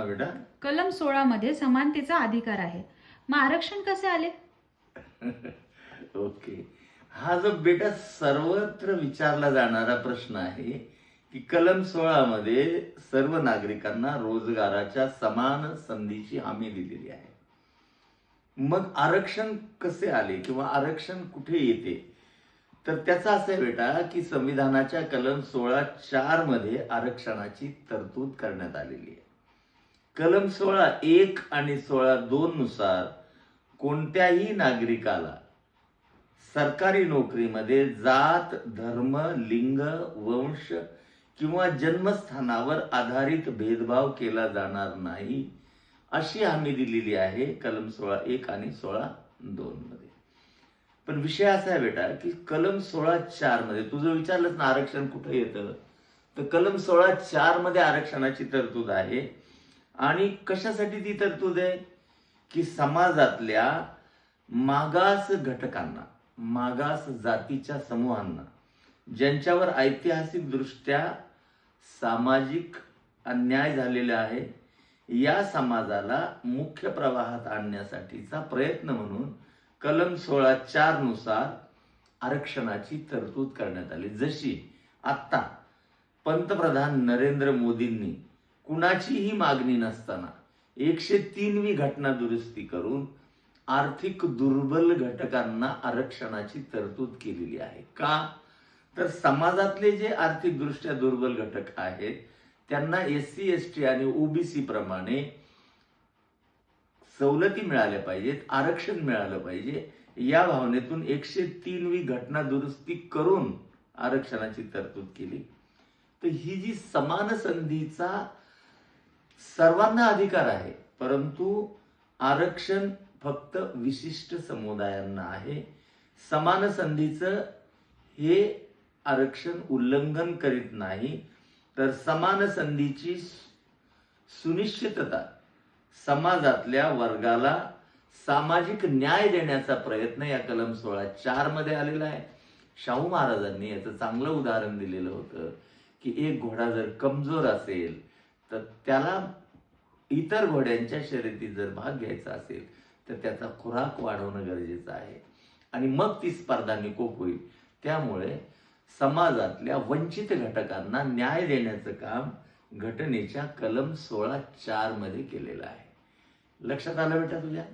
हा बेटा. कलम 16 मध्ये समानतेचा अधिकार आहे, मग आरक्षण कसे आले? ओके. हा जो बेटा सर्वत्र विचारला जाणारा प्रश्न आहे की कलम 16 मध्ये सर्व नागरिकांना रोजगाराच्या समान संधीची हमी दिलेली आहे. मग आरक्षण कसे आले किंवा आरक्षण कुठे येते? तर त्याचा असं आहे बेटा की संविधानाच्या कलम 16(4) मध्ये आरक्षणाची तरतूद करण्यात आलेली आहे. कलम 16(1) आणि 16(2) नुसार कोणत्याही नागरिकाला सरकारी नोकरीमध्ये जात, धर्म, लिंग, वंश किंवा जन्मस्थानावर आधारित भेदभाव केला जाणार नाही, अशी हमी दिलेली आहे कलम 16(1) आणि 16(2) मध्ये. पण विषय असा आहे बेटा की कलम 16(4) मध्ये तुझं विचारलंच ना आरक्षण कुठे येतं, तर कलम 16(4) मध्ये आरक्षणाची तरतूद आहे. आणि कशासाठी ती तरतूद आहे की समाजातल्या मागास घटकांना, मागास जातीच्या समूहांना, ज्यांच्यावर ऐतिहासिक दृष्ट्या सामाजिक अन्याय झालेला आहे, या समाजाला मुख्य प्रवाहात आणण्यासाठीचा प्रयत्न म्हणून कलम 16(4) नुसार आरक्षणाची तरतूद करण्यात आली. जशी आत्ता पंतप्रधान नरेंद्र मोदींनी कुणाचीही मागणी नसताना 103वी घटना दुरुस्ती करून आर्थिक दुर्बल घटकांना आरक्षणाची तरतूद केलेली आहे. का? तर समाजातले जे आर्थिकदृष्ट्या दुर्बल घटक आहेत त्यांना SC, ST आणि OBC प्रमाणे सवलती मिळाल्या पाहिजेत, आरक्षण मिळालं पाहिजे, या भावनेतून 103वी घटना दुरुस्ती करून आरक्षणाची तरतूद केली. तर ही जी समान संधीचा सर्वांना अधिकार आहे, परंतु आरक्षण फक्त विशिष्ट समुदायांना आहे. समान संधीचं हे आरक्षण उल्लंघन करीत नाही, तर समान संधीची सुनिश्चितता, समाजातल्या वर्गाला सामाजिक न्याय देण्याचा प्रयत्न या कलम 16(4) मध्ये आलेला आहे. शाहू महाराजांनी याचं चांगलं उदाहरण दिलेलं होतं की एक घोडा जर कमजोर असेल तर त्याला इतर घोड्यांच्या शर्यतीत जर भाग घ्यायचा असेल तर त्याचा खुराक वाढवणं गरजेचं आहे आणि मग ती स्पर्धा निकोप होईल. त्यामुळे समाजातल्या वंचित घटकांना न्याय देण्याचं काम घटनेच्या कलम 16(4) मध्ये केलेलं आहे. लक्षात आलं बेटा तुझ्या?